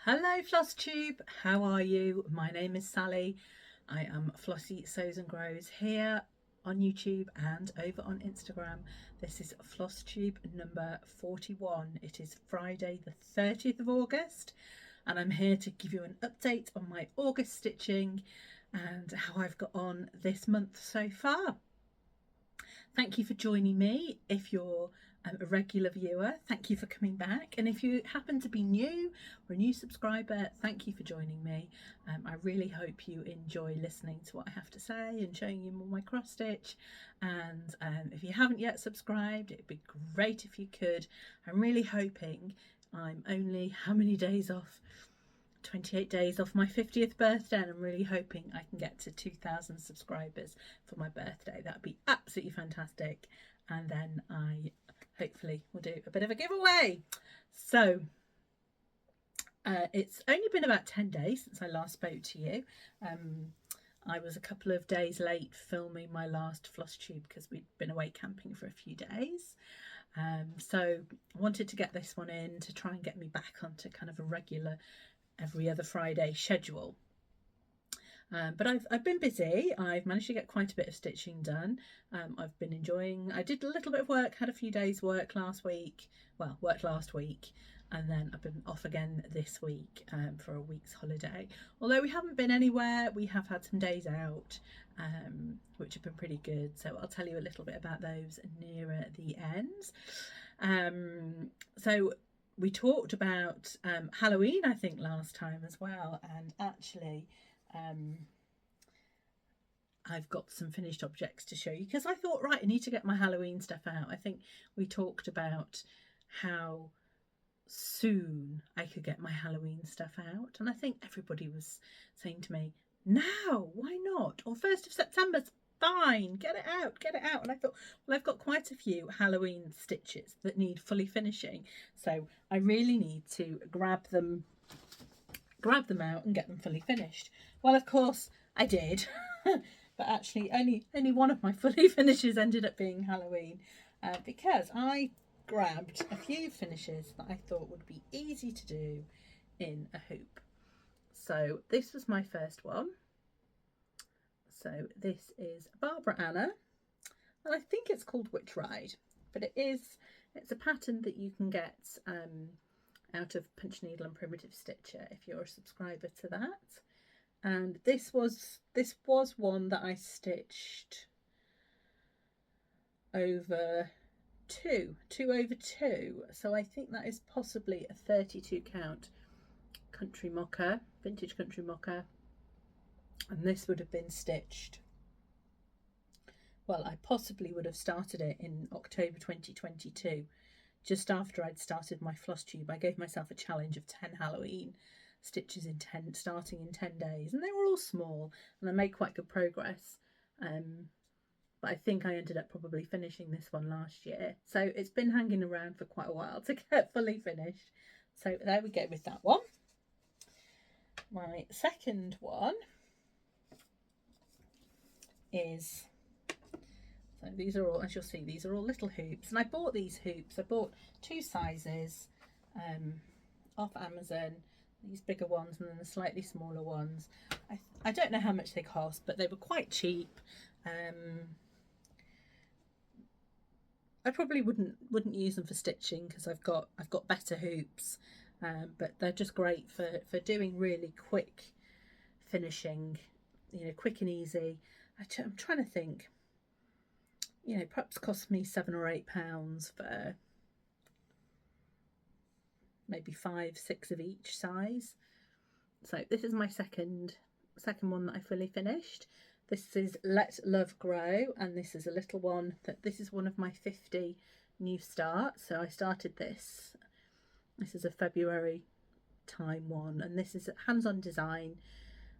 Hello Flosstube, how are you? My name is Sally. I am Flossie Sews and Grows here on YouTube and over on Instagram. This is Flosstube number 41. It is Friday the 30th of August and I'm here to give you an update on my August stitching and how I've got on this month so far. Thank you for joining me. If you're a regular viewer, thank you for coming back. And if you happen to be new or a new subscriber, thank you for joining me. I really hope you enjoy listening to what I have to say and showing you more my cross stitch. And if you haven't yet subscribed, it'd be great if you could. I'm really hoping I'm only how many days off? 28 days off my 50th birthday, and I'm really hoping I can get to 2,000 subscribers for my birthday. That would be absolutely fantastic, and then I hopefully will do a bit of a giveaway. So it's only been about 10 days since I last spoke to you. I was a couple of days late filming my last Flosstube because we'd been away camping for a few days. So I wanted to get this one in to try and get me back onto kind of a regular every other Friday schedule. But I've been busy. I've managed to get quite a bit of stitching done. I've been enjoying, I did a little bit of work, had a few days worked last week, and then I've been off again this week for a week's holiday. Although we haven't been anywhere, we have had some days out, which have been pretty good. So I'll tell you a little bit about those nearer the end. So we talked about Halloween, I think, last time as well, and actually I've got some finished objects to show you because I thought, right, I need to get my Halloween stuff out. I think we talked about how soon I could get my Halloween stuff out, and I think everybody was saying to me, now, why not? Or 1st of September's fine, get it out. And I thought, well, I've got quite a few Halloween stitches that need fully finishing, so I really need to grab them out and get them fully finished. Well, of course I did, but actually only one of my fully finishes ended up being Halloween, because I grabbed a few finishes that I thought would be easy to do in a hoop. So this was my first one. So this is Barbara Anna, and I think it's called Witch Ride, but it's a pattern that you can get out of Punch Needle and Primitive Stitcher if you're a subscriber to that. And this was one that I stitched over two over two, so I think that is possibly a 32 count country mocha, vintage country mocha, and this would have been stitched, well, I possibly would have started it in October 2022, just after I'd started my Flosstube. I gave myself a challenge of 10 Halloween stitches starting in 10 days, and they were all small, and I made quite good progress. But I think I ended up probably finishing this one last year, so it's been hanging around for quite a while to get fully finished. So there we go with that one. My second one is, so these are all, as you'll see, these are all little hoops, and I bought these hoops. I bought two sizes off Amazon, these bigger ones and then the slightly smaller ones. I don't know how much they cost, but they were quite cheap. I probably wouldn't use them for stitching because I've got better hoops, but they're just great for doing really quick finishing, quick and easy. I'm trying to think, perhaps cost me £7 or £8 for maybe 5, 6 of each size. So this is my second one that I fully finished. This is Let Love Grow, and this is a little one this is one of my 50 new starts. So I started this is a February time one, and this is hands-on design.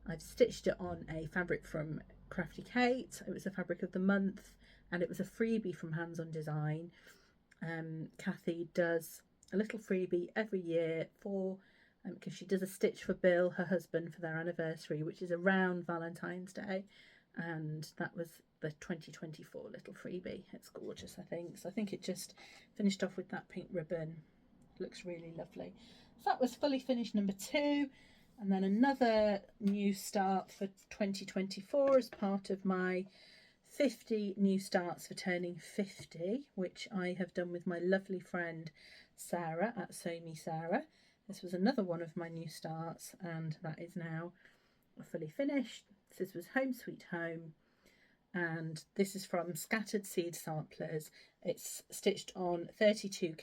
I've stitched it on a fabric from Crafty Kate. It was a fabric of the month, and it was a freebie from Hands On Design. Kathy does a little freebie every year for because she does a stitch for Bill, her husband, for their anniversary, which is around Valentine's Day, and that was the 2024 little freebie. It's gorgeous, I think. So I think it just finished off with that pink ribbon. Looks really lovely. So that was fully finished number 2. And then another new start for 2024 as part of my 50 new starts for turning 50, which I have done with my lovely friend Sarah at Sew Me Sarah. This was another one of my new starts, and that is now fully finished. This was Home Sweet Home, and this is from Scattered Seed Samplers. It's stitched on 36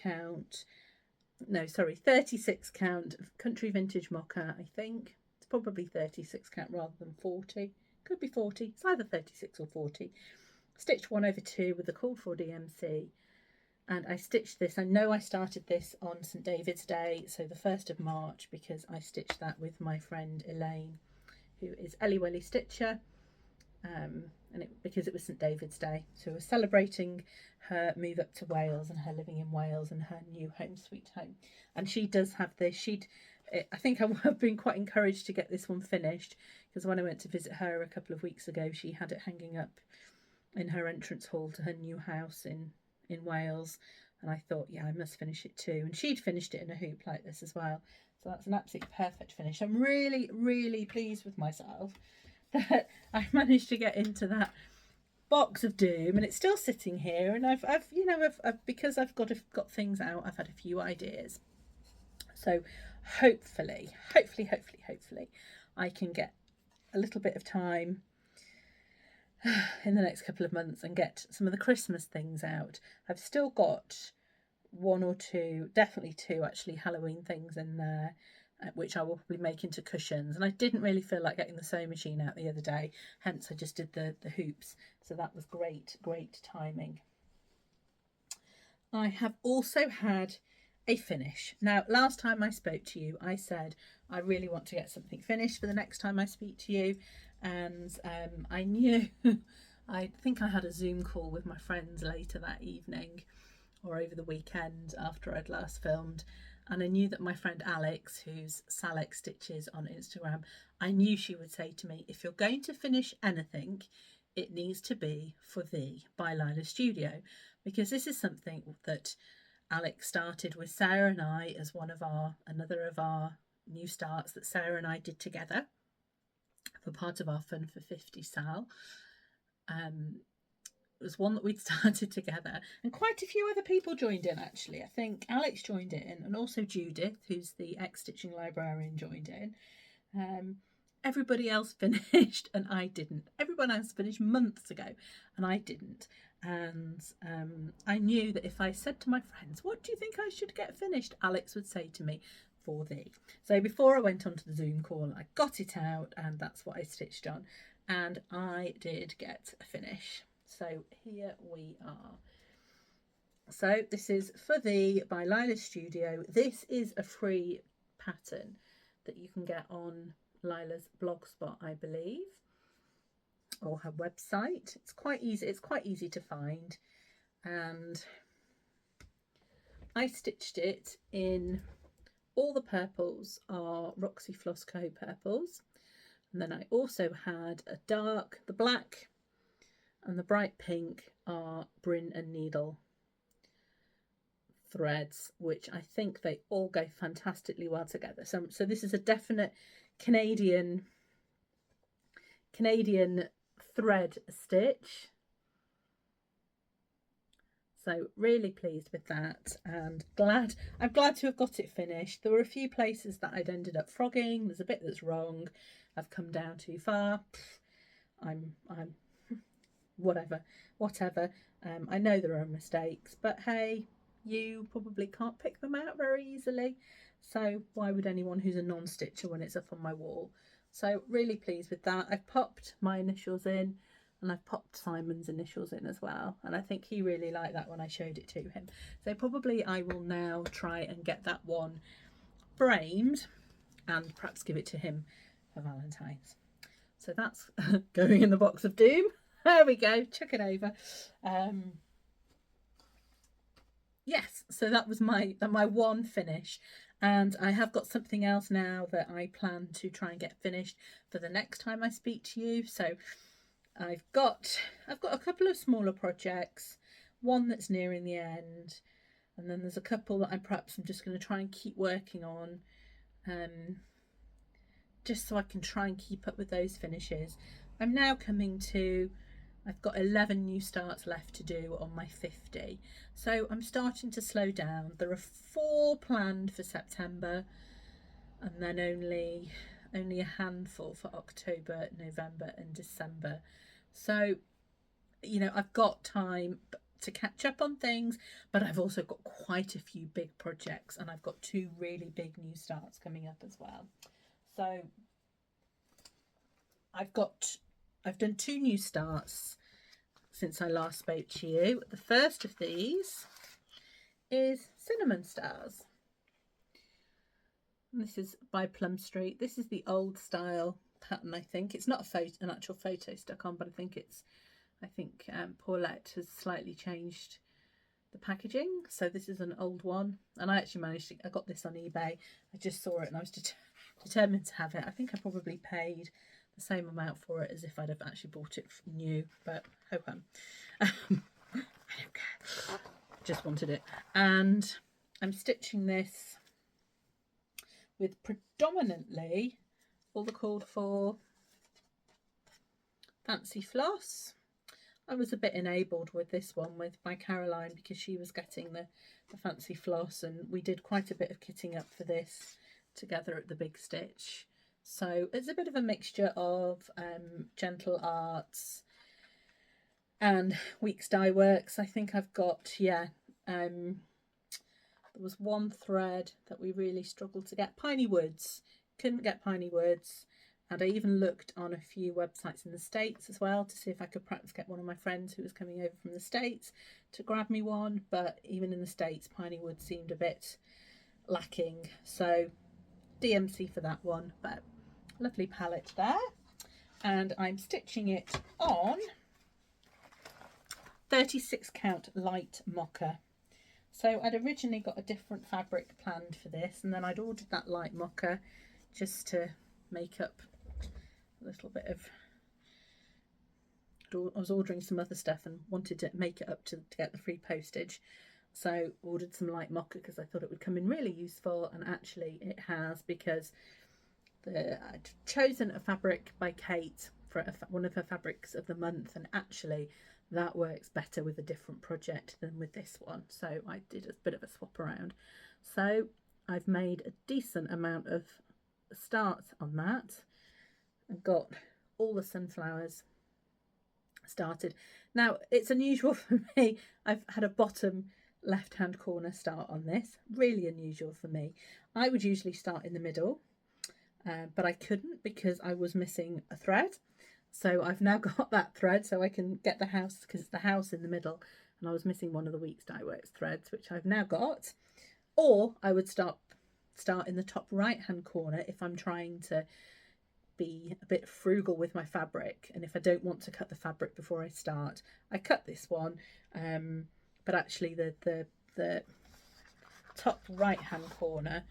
count country vintage mocha. I think it's probably 36 count rather than 40. Could be 40. It's either 36 or 40. Stitched 1/2 with the call for DMC, and I stitched this. I know I started this on St David's Day, so the 1st of March, because I stitched that with my friend Elaine, who is Ellie Welly Stitcher, because it was St David's Day, so we're celebrating her move up to Wales and her living in Wales and her new home sweet home. And she does have this. I think I've been quite encouraged to get this one finished, because when I went to visit her a couple of weeks ago, she had it hanging up in her entrance hall to her new house in Wales, and I thought, yeah, I must finish it too. And she'd finished it in a hoop like this as well, so that's an absolutely perfect finish. I'm really, really pleased with myself that I managed to get into that box of doom, and it's still sitting here. And I've because I've got things out, I've had a few ideas. So hopefully, I can get a little bit of time in the next couple of months and get some of the Christmas things out. I've still got 1 or 2, definitely 2 actually, Halloween things in there, which I will probably make into cushions. And I didn't really feel like getting the sewing machine out the other day, hence I just did the hoops. So that was great timing. I have also had a finish. Now, last time I spoke to you, I said I really want to get something finished for the next time I speak to you. And I knew, I think I had a Zoom call with my friends later that evening or over the weekend after I'd last filmed, and I knew that my friend Alex, who's Salex Stitches on Instagram, I knew she would say to me, if you're going to finish anything, it needs to be For Thee by Lila Studio, because this is something that Alex started with Sarah and I as another of our new starts that Sarah and I did together for part of our Fun for 50 Sal. It was one that we'd started together, and quite a few other people joined in actually. I think Alex joined in, and also Judith, who's the ex-stitching librarian, joined in. Everybody else finished and I didn't. Everyone else finished months ago and I didn't. And I knew that if I said to my friends, what do you think I should get finished? Alex would say to me, For Thee. So before I went onto the Zoom call, I got it out, and that's what I stitched on. And I did get a finish. So here we are. So this is For Thee by Lila Studio. This is a free pattern that you can get on Lila's blogspot, I believe, or her website. It's quite easy to find, and I stitched it in, all the purples are Roxy Floss Co purples, and then I also had the black and the bright pink are Brin and Needle threads, which I think they all go fantastically well together. So this is a definite Canadian thread stitch. So really pleased with that, and I'm glad to have got it finished. There were a few places that I'd ended up frogging. There's a bit that's wrong. I've come down too far. I'm whatever. I know there are mistakes, but hey, you probably can't pick them out very easily. So why would anyone who's a non-stitcher when it's up on my wall? So really pleased with that. I've popped my initials in, and I've popped Simon's initials in as well. And I think he really liked that when I showed it to him. So probably I will now try and get that one framed and perhaps give it to him for Valentine's. So that's going in the box of doom. There we go, chuck it over. Yes, so that was my one finish, and I have got something else now that I plan to try and get finished for the next time I speak to you. So I've got a couple of smaller projects, one that's nearing the end, And then there's a couple that I'm just going to try and keep working on, just so I can try and keep up with those finishes. I'm now coming to, I've got 11 new starts left to do on my 50. So I'm starting to slow down. There are 4 planned for September, and then only a handful for October, November and December. So, you know, I've got time to catch up on things, but I've also got quite a few big projects, and I've got 2 really big new starts coming up as well. So I've done 2 new starts since I last spoke to you. The first of these is cinnamon stars. And this is by Plum Street. This is the old style pattern, I think. It's not an actual photo stuck on, but I think Paulette has slightly changed the packaging. So this is an old one, and I actually I got this on eBay. I just saw it and I was determined to have it. I think I probably paid the same amount for it as if I'd have actually bought it new, but ho hum. I don't care. Just wanted it. And I'm stitching this with predominantly all the called for fancy floss. I was a bit enabled with this one by Caroline, because she was getting the fancy floss, and we did quite a bit of kitting up for this together at the Big Stitch. So it's a bit of a mixture of Gentle Arts and Weeks Dye Works. I think I've got, there was one thread that we really struggled to get, Piney Woods. Couldn't get Piney Woods. And I even looked on a few websites in the States as well to see if I could perhaps get one of my friends who was coming over from the States to grab me one. But even in the States, Piney Woods seemed a bit lacking. So DMC for that one. But lovely palette there. And I'm stitching it on 36 count light mocha. So I'd originally got a different fabric planned for this, and then I'd ordered that light mocha just to make up a little bit of, I was ordering some other stuff and wanted to make it up to get the free postage, so ordered some light mocha because I thought it would come in really useful, and actually it has, because I'd chosen a fabric by Kate for one of her fabrics of the month, and actually that works better with a different project than with this one, so I did a bit of a swap around. So I've made a decent amount of starts on that. I've got all the sunflowers started. Now it's unusual for me, I've had a bottom left hand corner start on this, really unusual for me. I would usually start in the middle, but I couldn't because I was missing a thread. So I've now got that thread so I can get the house, because it's the house in the middle, and I was missing one of the Weeks Dye Works threads, which I've now got. Or I would start in the top right hand corner if I'm trying to be a bit frugal with my fabric, and if I don't want to cut the fabric before I start, I cut this one, but actually the top right hand corner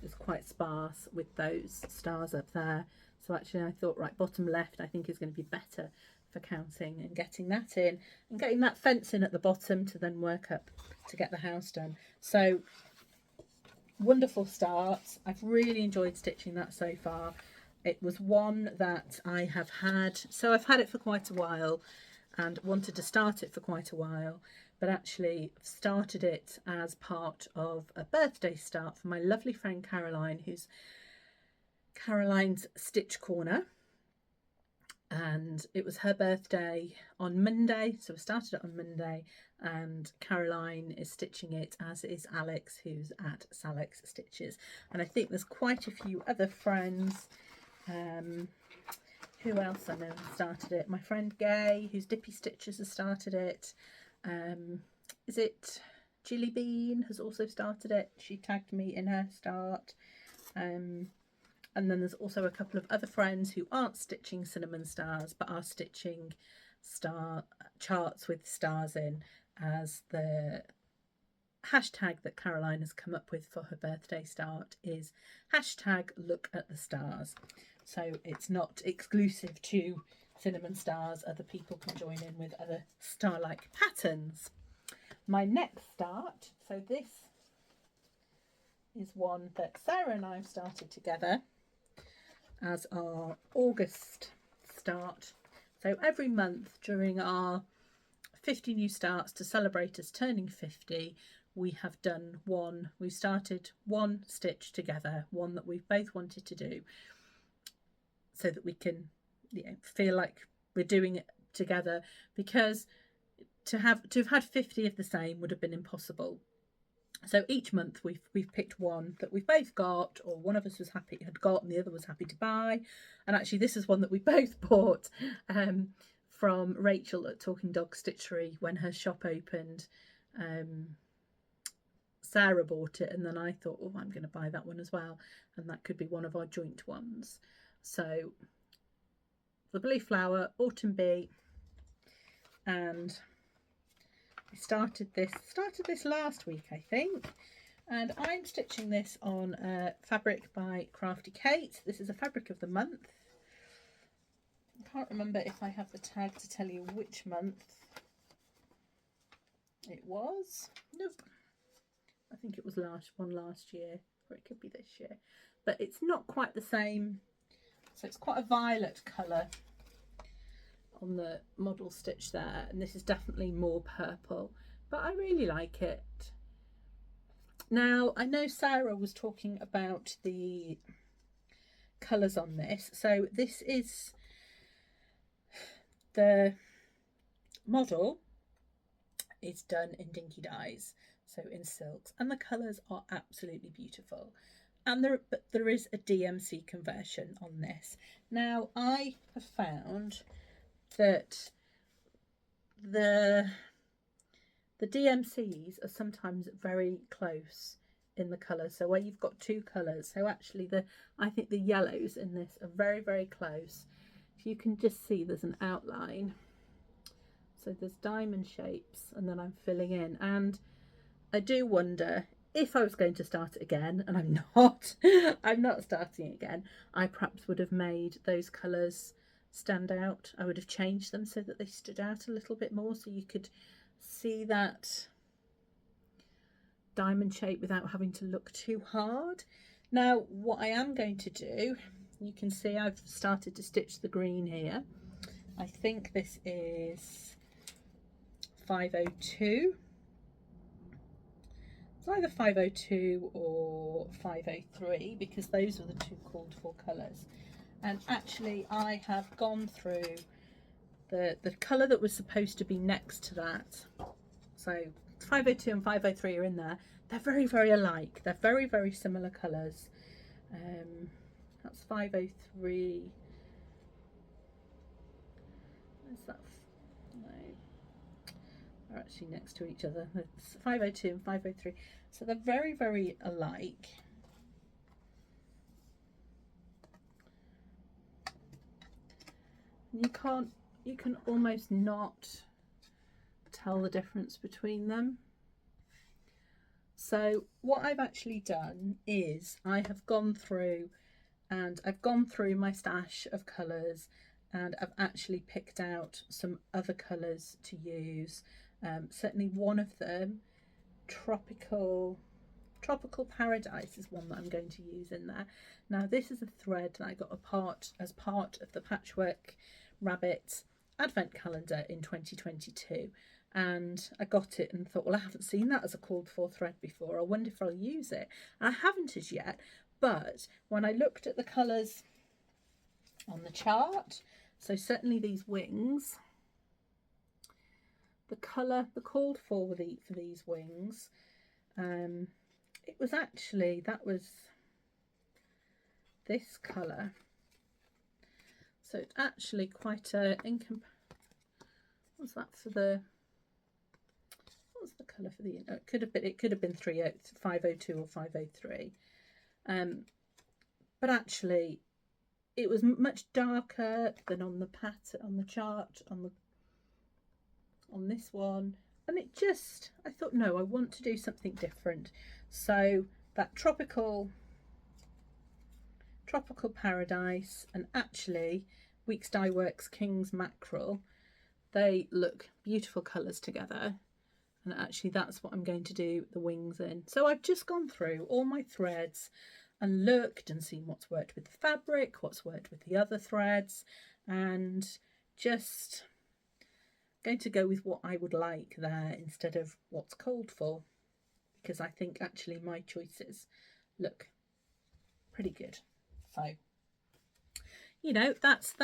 is quite sparse with those stars up there. So actually I thought, right, bottom left I think is going to be better for counting and getting that in, and getting that fence in at the bottom to then work up to get the house done. So wonderful start. I've really enjoyed stitching that so far. It was one that I have had, so I've had it for quite a while and wanted to start it for quite a while, but actually started it as part of a birthday start for my lovely friend Caroline, who's Caroline's Stitch Corner, and it was her birthday on Monday, so I started it on Monday, and Caroline is stitching it, as is Alex, who's at Salex Stitches, and I think there's quite a few other friends. Who else I know has started it? My friend Gay, who's Dippy Stitches, has started it. Is it Jilly Bean has also started it? She tagged me in her start. And then there's also a couple of other friends who aren't stitching cinnamon stars, but are stitching star charts with stars in, as the hashtag that Caroline has come up with for her birthday start is hashtag look at the stars. So it's not exclusive to cinnamon stars, other people can join in with other star-like patterns. my next start, so this is one that Sarah and I have started together as our August start. So every month during our 50 new starts to celebrate us turning 50, we have done one. We started one stitch together, one that we've both wanted to do, so that we can, you know, feel like we're doing it together, because to have had 50 of the same would have been impossible. So each month we've picked one that we've both got, or one of us was happy had got and the other was happy to buy. And actually this is one that we both bought from Rachel at Talking Dog Stitchery when her shop opened. Sarah bought it, and then I thought, oh, I'm going to buy that one as well, and that could be one of our joint ones. So the Blue Flower Autumn Bee, and I started this last week, I think, and I'm stitching this on fabric by Crafty Kate. This is a fabric of the month. I can't remember if I have the tag to tell you which month it was. Nope. I think it was last year, or it could be this year, but it's not quite the same. So it's quite a violet colour on the model stitch there, and this is definitely more purple, but I really like it. Now I know Sarah was talking about the colours on this, so this is the model is done in dinky dyes, so in silks, and the colours are absolutely beautiful. And there is a DMC conversion on this. Now I have found that the DMCs are sometimes very close in the colour. So where you've got two colours, so actually I think the yellows in this are very, very close. If you can just see, there's an outline. So there's diamond shapes, and then I'm filling in. And I do wonder, if I was going to start it again, and I'm not, I'm not starting it again, I perhaps would have made those colours stand out. I would have changed them so that they stood out a little bit more, so you could see that diamond shape without having to look too hard. Now what I am going to do, you can see I've started to stitch the green here. I think this is 502. It's either 502 or 503, because those are the two called for colours. And actually I have gone through the colour that was supposed to be next to that. So 502 and 503 are in there. They're very, very alike. They're very, very similar colours. That's 503. Where's that? No. They're actually next to each other. It's 502 and 503. So they're very, very alike. You can almost not tell the difference between them. So what I've actually done is I have gone through my stash of colours, and I've actually picked out some other colours to use. Certainly one of them, Tropical Paradise, is one that I'm going to use in there. Now this is a thread that I got as part of the Patchwork Rabbit Advent Calendar in 2022. And I got it and thought, well, I haven't seen that as a called for thread before. I wonder if I'll use it. And I haven't as yet, but when I looked at the colours on the chart, so certainly these wings, the colour, the called for these wings, it was actually, that was this colour. So it's actually quite a, what's that for the, what's the colour for the, it could have been 502 or 503. But actually it was much darker than on the on the chart, on this one, and it just, I thought, no, I want to do something different. So that tropical Paradise, and actually Weeks Dye Works King's Mackerel, they look beautiful colours together. And actually that's what I'm going to do the wings in. So I've just gone through all my threads and looked and seen what's worked with the fabric, what's worked with the other threads, and just going to go with what I would like there instead of what's called for, because I think actually my choices look pretty good. So, you know, that's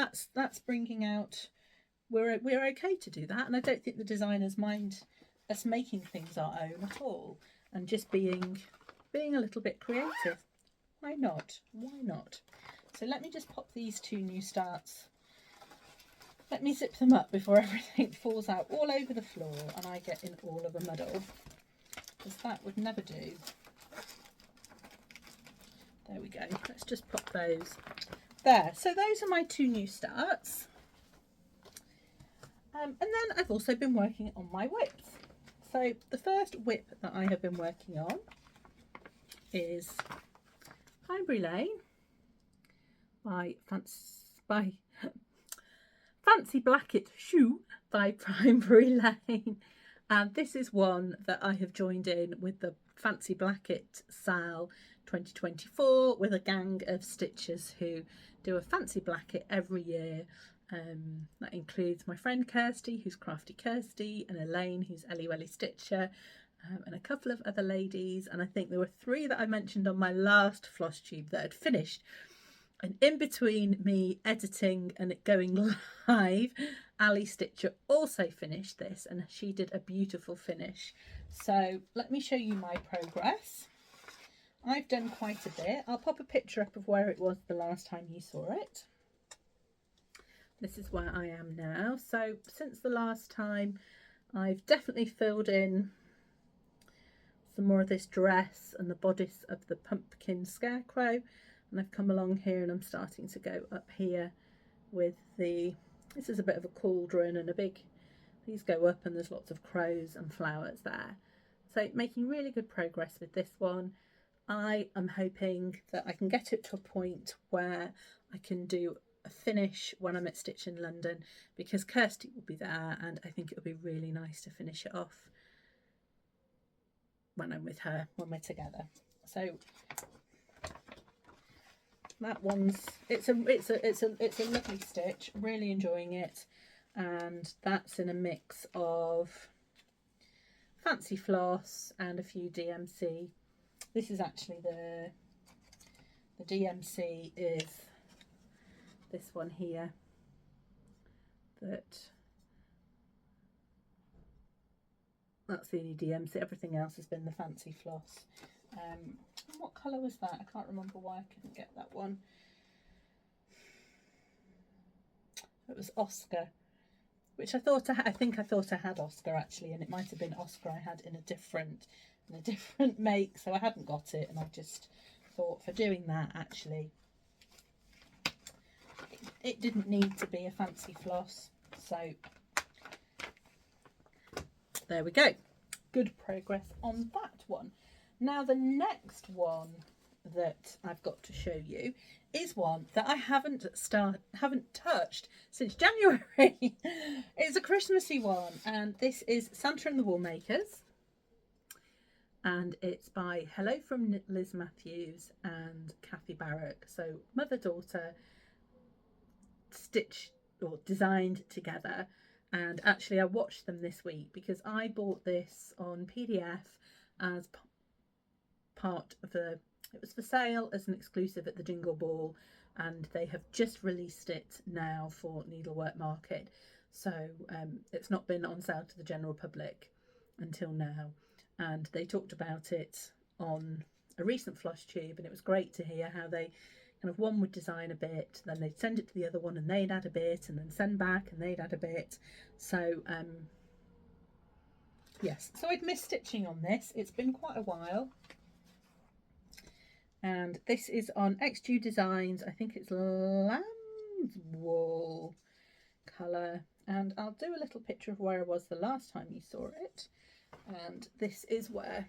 bringing out, we're okay to do that, and I don't think the designers mind us making things our own at all, and just being a little bit creative. Why not? Why not? So let me just pop these two new starts. Let me zip them up before everything falls out all over the floor and I get in all of a muddle, because that would never do. There we go. Let's just pop those there. So those are my two new starts. And then I've also been working on my whips. So the first whip that I have been working on is Highbury Lane by Fancy Blacket Shoe by Primary Lane, and this is one that I have joined in with the Fancy Blacket Sal 2024 with a gang of stitchers who do a fancy blacket every year. That includes my friend Kirsty, who's Crafty Kirsty, and Elaine, who's Ellie Welly Stitcher, and a couple of other ladies, and I think there were 3 that I mentioned on my last Flosstube that had finished. And in between me editing and it going live, Ali Stitcher also finished this, and she did a beautiful finish. So let me show you my progress. I've done quite a bit. I'll pop a picture up of where it was the last time you saw it. This is where I am now. So since the last time, I've definitely filled in some more of this dress and the bodice of the pumpkin scarecrow. And I've come along here and I'm starting to go up here with the, this is a bit of a cauldron and a big, these go up and there's lots of crows and flowers there. So making really good progress with this one. I am hoping that I can get it to a point where I can do a finish when I'm at Stitch in London, because Kirsty will be there and I think it would be really nice to finish it off when I'm with her, when we're together. So that one's, it's a lovely stitch, really enjoying it, and that's in a mix of fancy floss and a few DMC. This is actually the DMC is this one here, that's the only DMC, everything else has been the fancy floss. What colour was that? I can't remember why I couldn't get that one. It was Oscar, which I think I thought I had Oscar actually, and it might have been Oscar I had in a different make, so I hadn't got it, and I just thought for doing that actually it didn't need to be a fancy floss. So there we go. Good progress on that one. Now the next one that I've got to show you is one that I haven't touched since January. It's a Christmassy one, and this is Santa and the Woolmakers, and it's by Hello from Liz Matthews and Kathy Barrack. So mother-daughter stitched or designed together, and actually I watched them this week because I bought this on PDF as part of it was for sale as an exclusive at the Dingle Ball, and they have just released it now for Needlework Market, so it's not been on sale to the general public until now, and they talked about it on a recent Flosstube, and it was great to hear how they kind of, one would design a bit, then they'd send it to the other one and they'd add a bit, and then send back and they'd add a bit. So yes, so I'd missed stitching on this. It's been quite a while. And this is on XG Designs. I think it's lamb's wool colour. And I'll do a little picture of where I was the last time you saw it. And this is where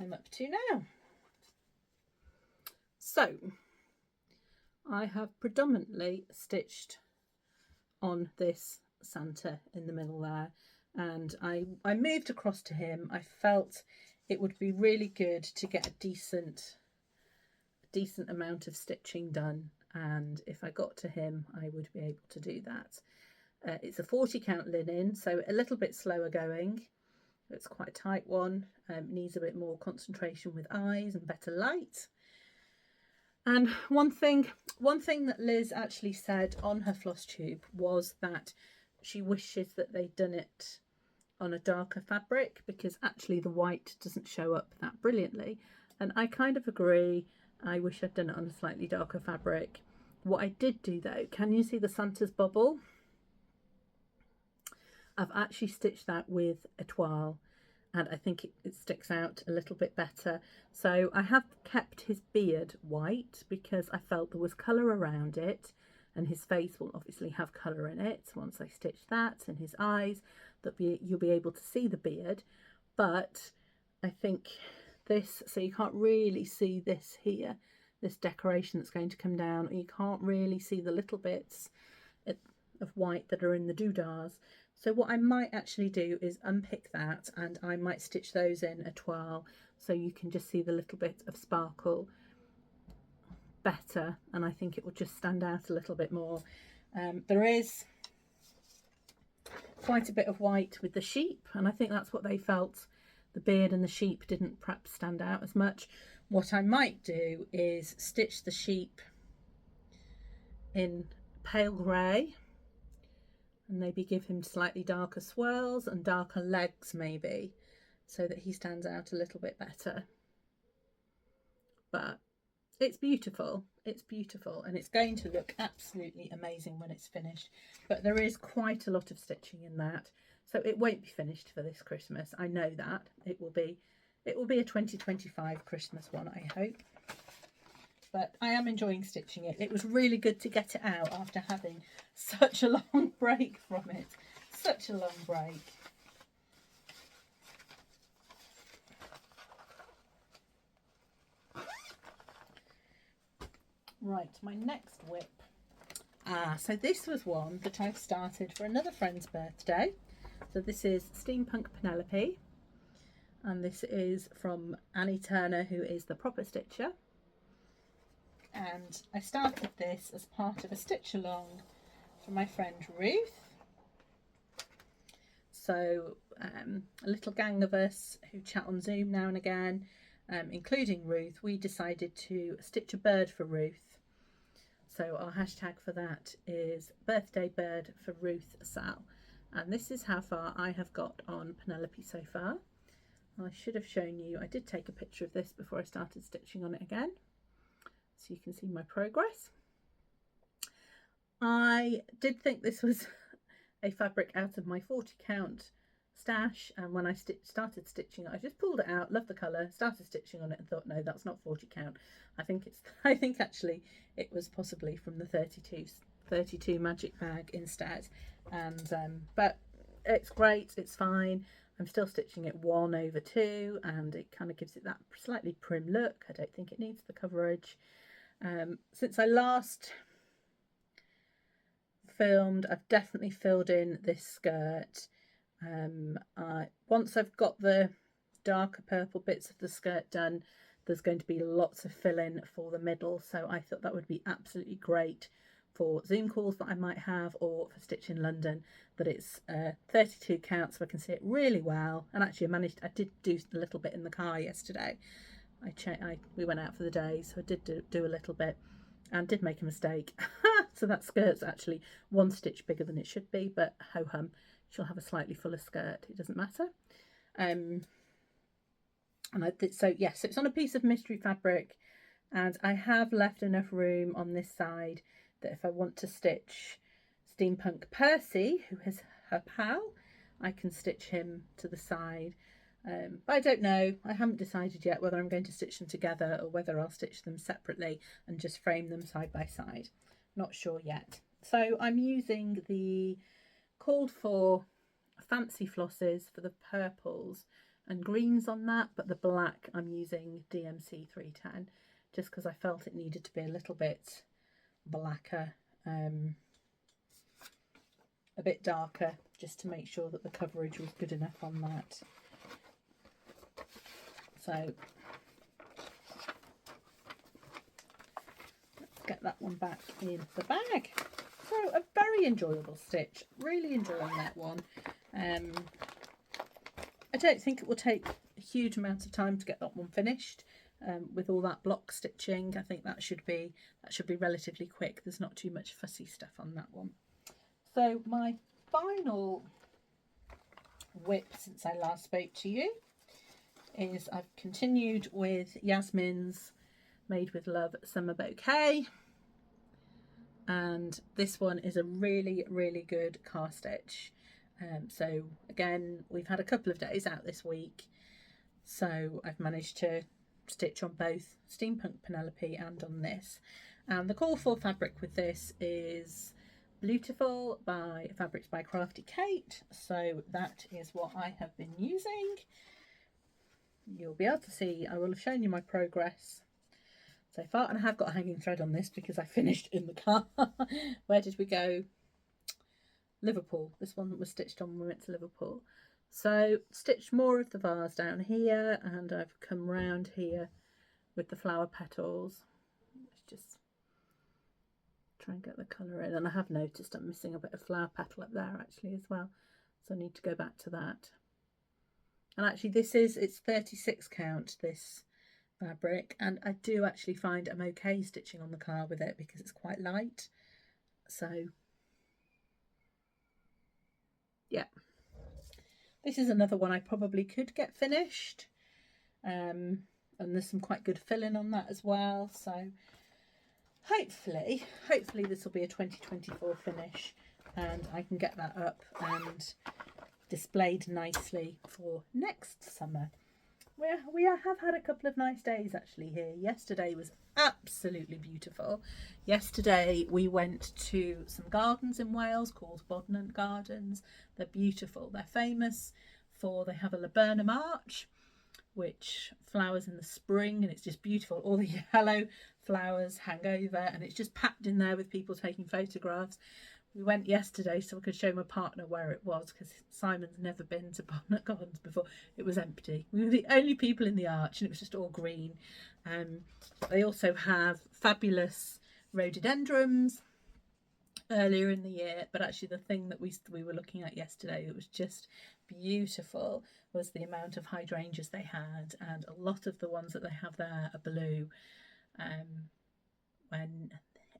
I'm up to now. So I have predominantly stitched on this Santa in the middle there. and I moved across to him. I felt it would be really good to get a decent amount of stitching done, and if I got to him I would be able to do that. It's a 40 count linen, so a little bit slower going. It's quite a tight one, needs a bit more concentration with eyes and better light. And one thing that Liz actually said on her floss tube was that she wishes that they'd done it on a darker fabric, because actually the white doesn't show up that brilliantly. And I kind of agree. I wish I'd done it on a slightly darker fabric. What I did do though, can you see the Santa's bubble? I've actually stitched that with a toile, and I think it sticks out a little bit better. So I have kept his beard white because I felt there was colour around it, and his face will obviously have colour in it once I stitch that, and his eyes, you'll be able to see the beard. But I think this, so you can't really see this here, this decoration that's going to come down, or you can't really see the little bits of white that are in the doodahs. So what I might actually do is unpick that, and I might stitch those in a toile so you can just see the little bit of sparkle better, and I think it will just stand out a little bit more. There is quite a bit of white with the sheep, and I think that's what they felt. The beard and the sheep didn't perhaps stand out as much. What I might do is stitch the sheep in pale grey, and maybe give him slightly darker swirls and darker legs maybe, so that he stands out a little bit better. But it's beautiful, and it's going to look absolutely amazing when it's finished. But there is quite a lot of stitching in that, so it won't be finished for this Christmas. I know that it will be a 2025 Christmas one, I hope. But I am enjoying stitching it. It was really good to get it out after having such a long break from it. Such a long break. Right, my next whip. So this was one that I've started for another friend's birthday. So this is Steampunk Penelope. And this is from Annie Turner, who is the proper stitcher. And I started this as part of a stitch along for my friend Ruth. So a little gang of us who chat on Zoom now and again, including Ruth, we decided to stitch a bird for Ruth. So our hashtag for that is birthday bird for Ruth Sal. And this is how far I have got on Penelope so far. I should have shown you, I did take a picture of this before I started stitching on it again, so you can see my progress. I did think this was a fabric out of my 40 count stash, and when I started stitching it, I just pulled it out, loved the colour, started stitching on it and thought, no, that's not 40 count. I think actually it was possibly from the 32 magic bag instead. And but it's great, it's fine. I'm still stitching it 1/2, and it kind of gives it that slightly prim look. I don't think it needs the coverage. Since I last filmed, I've definitely filled in this skirt. Once I've got the darker purple bits of the skirt done, there's going to be lots of fill-in for the middle, so I thought that would be absolutely great for Zoom calls that I might have, or for Stitch in London, that it's 32 count so I can see it really well. And actually I did do a little bit in the car yesterday. We went out for the day, so I did do a little bit and did make a mistake. So that skirt's actually 1 stitch bigger than it should be, but ho hum, she'll have a slightly fuller skirt, it doesn't matter. So it's on a piece of mystery fabric, and I have left enough room on this side that if I want to stitch Steampunk Percy, who is her pal, I can stitch him to the side. But I don't know, I haven't decided yet whether I'm going to stitch them together or whether I'll stitch them separately and just frame them side by side. Not sure yet. So I'm using the called for fancy flosses for the purples and greens on that, but the black I'm using DMC 310 just because I felt it needed to be a little bit blacker, a bit darker, just to make sure that the coverage was good enough on that. So let's get that one back in the bag. So a very enjoyable stitch, really enjoying that one. I don't think it will take a huge amount of time to get that one finished. With all that block stitching, I think that should be relatively quick. There's not too much fussy stuff on that one. So my final whip since I last spoke to you is I've continued with Yasmin's Made with Love Summer Bouquet, and this one is a really, really good cast stitch. So again, we've had a couple of days out this week, so I've managed to stitch on both Steampunk Penelope and on this. And the call for fabric with this is Beautiful by Fabrics by Crafty Kate, so that is what I have been using. You'll be able to see, I will have shown you my progress so far, and I have got a hanging thread on this because I finished in the car. Where did we go? Liverpool. This one was stitched on when we went to Liverpool. So stitched more of the vase down here, and I've come round here with the flower petals. Let's just try and get the colour in, and I have noticed I'm missing a bit of flower petal up there actually as well, so I need to go back to that. And actually it's 36 count, this fabric, and I do actually find I'm okay stitching on the car with it because it's quite light. So yeah, this is another one I probably could get finished, and there's some quite good filling on that as well, so hopefully this will be a 2024 finish and I can get that up and displayed nicely for next summer. We have had a couple of nice days actually here. Yesterday was absolutely beautiful. Yesterday we went to some gardens in Wales called Bodnant Gardens. They're beautiful. They're famous for, they have a laburnum arch which flowers in the spring, and it's just beautiful. All the yellow flowers hang over and it's just packed in there with people taking photographs. We went yesterday so I could show my partner where it was because Simon's never been to Bodnant Gardens before. It was empty. We were the only people in the arch and it was just all green. They also have fabulous rhododendrons earlier in the year, but actually the thing that we were looking at yesterday that was just beautiful was the amount of hydrangeas they had, and a lot of the ones that they have there are blue. When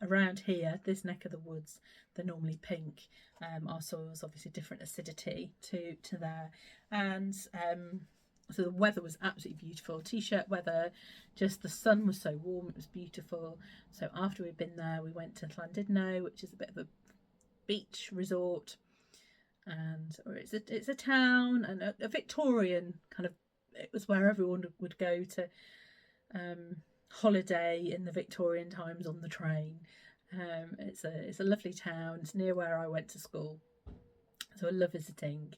around here, this neck of the woods, they're normally pink. Our soil's obviously different acidity to there, and so the weather was absolutely beautiful. T-shirt weather, just the sun was so warm, it was beautiful. So after we'd been there, we went to Llandudno, which is a bit of a beach resort, and it's a town and a Victorian kind of, it was where everyone would go to holiday in the Victorian times on the train. It's a lovely town. It's near where I went to school, so I love visiting.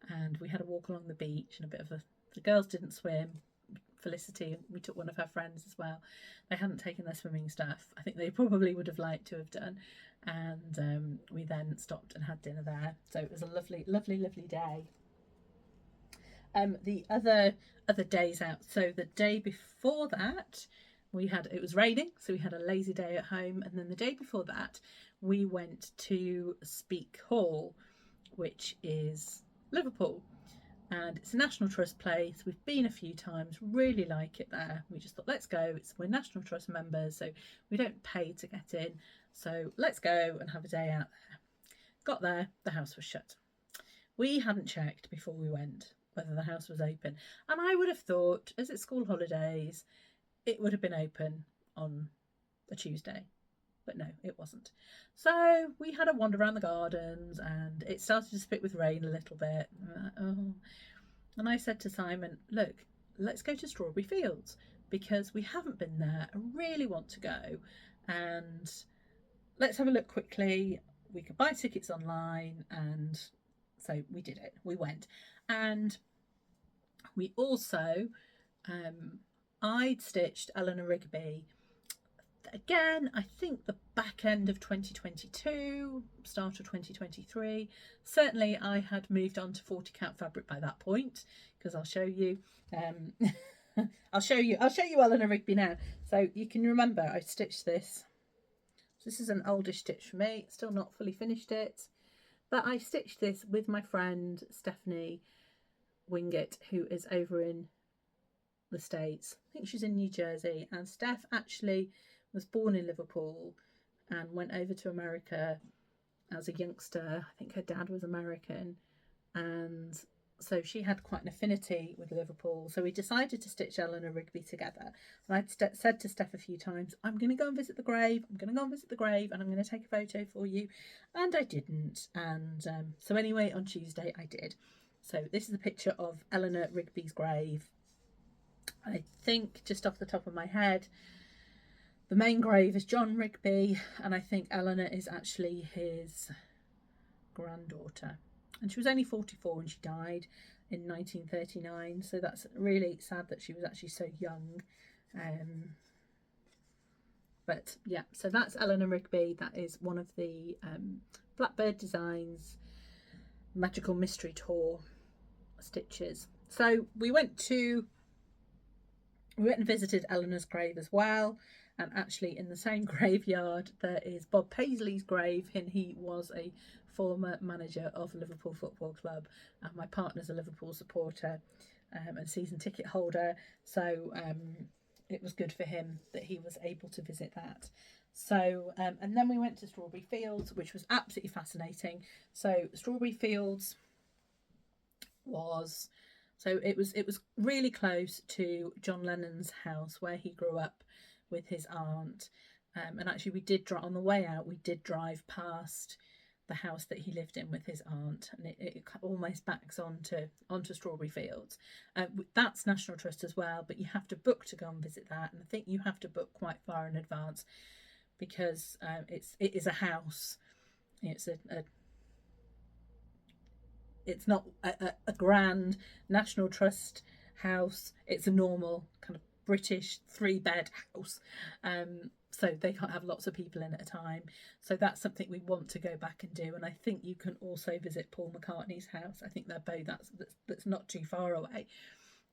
And we had a walk along the beach and a bit of the girls didn't swim. Felicity, we took one of her friends as well. They hadn't taken their swimming stuff. I think they probably would have liked to have done. And we then stopped and had dinner there. So it was a lovely, lovely, lovely day. The other days out. So the day before that, it was raining, so we had a lazy day at home. And then the day before that, we went to Speke Hall, which is Liverpool. And it's a National Trust place. We've been a few times, really like it there. We just thought, let's go. We're National Trust members, so we don't pay to get in. So let's go and have a day out there. Got there, the house was shut. We hadn't checked before we went whether the house was open. And I would have thought, as it's school holidays, it would have been open on a Tuesday. But no, it wasn't. So we had a wander around the gardens and it started to spit with rain a little bit. And I said to Simon, look, let's go to Strawberry Fields because we haven't been there. I really want to go, and let's have a look quickly. We could buy tickets online, and so we did it. We went, and we also I'd stitched Eleanor Rigby again, I think the back end of 2022, start of 2023. Certainly I had moved on to 40 count fabric by that point, because I'll show you. I'll show you Eleanor Rigby now. So you can remember I stitched this. This is an oldish stitch for me, still not fully finished it, but I stitched this with my friend Stephanie Wingett, who is over in the States. I think she's in New Jersey, and Steph actually was born in Liverpool and went over to America as a youngster. I think her dad was American, and so she had quite an affinity with Liverpool. So we decided to stitch Eleanor Rigby together. And I'd said to Steph a few times, I'm going to go and visit the grave. I'm going to go and visit the grave, and I'm going to take a photo for you. And I didn't. And so anyway, on Tuesday I did. So this is a picture of Eleanor Rigby's grave. I think, just off the top of my head, the main grave is John Rigby, and I think Eleanor is actually his granddaughter. And she was only 44 when she died in 1939, so that's really sad that she was actually so young. But yeah, so that's Eleanor Rigby. That is one of the Blackbird Designs Magical Mystery Tour stitches. So we went and visited Eleanor's grave as well, and actually in the same graveyard there is Bob Paisley's grave, and he was a former manager of Liverpool Football Club, and my partner's a Liverpool supporter and season ticket holder, so it was good for him that he was able to visit that. So and then we went to Strawberry Fields, which was absolutely fascinating. So Strawberry Fields was, so it was really close to John Lennon's house where he grew up with his aunt, and actually we did drive on the way out. We did drive past the house that he lived in with his aunt, and it almost backs onto Strawberry Fields. That's National Trust as well, but you have to book to go and visit that, and I think you have to book quite far in advance, because it is a house. It's not a grand National Trust house. It's a normal kind of British 3-bed house. So they can't have lots of people in at a time. So that's something we want to go back and do. And I think you can also visit Paul McCartney's house. I think they're both, that's not too far away.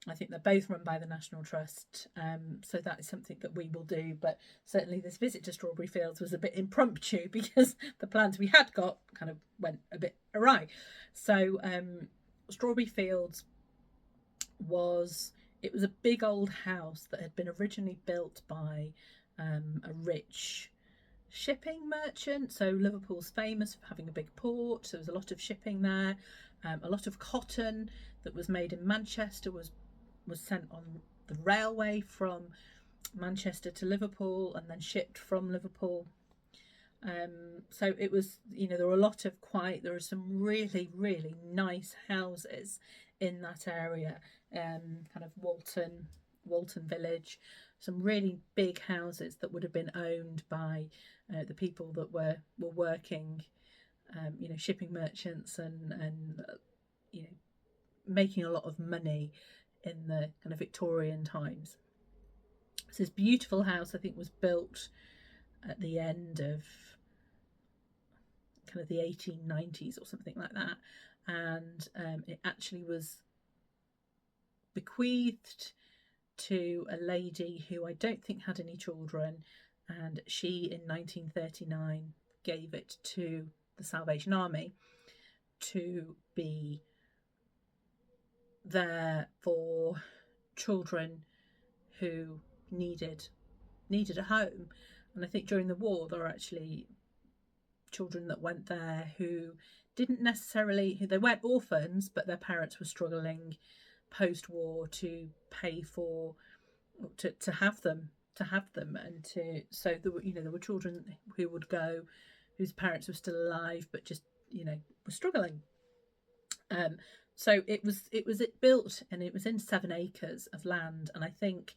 I think they're both run by the National Trust. So that is something that we will do. But certainly this visit to Strawberry Fields was a bit impromptu, because the plans we had got kind of went a bit awry. So Strawberry Fields was a big old house that had been originally built by a rich shipping merchant. So Liverpool's famous for having a big port, so there was a lot of shipping there. A lot of cotton that was made in Manchester was sent on the railway from Manchester to Liverpool and then shipped from Liverpool. So it was, there were some really, really nice houses in that area, kind of Walton Village, some really big houses that would have been owned by the people that were working, shipping merchants and making a lot of money in the kind of Victorian times. So this beautiful house, I think, was built at the end of kind of the 1890s or something like that, and it actually was bequeathed to a lady who I don't think had any children, and she in 1939 gave it to the Salvation Army to be there for children who needed a home. And I think during the war there were actually children that went there who they weren't orphans, but their parents were struggling post-war to pay for to have them, and so there were children who would go whose parents were still alive but just were struggling. So it was built, and it was in 7 acres of land, and I think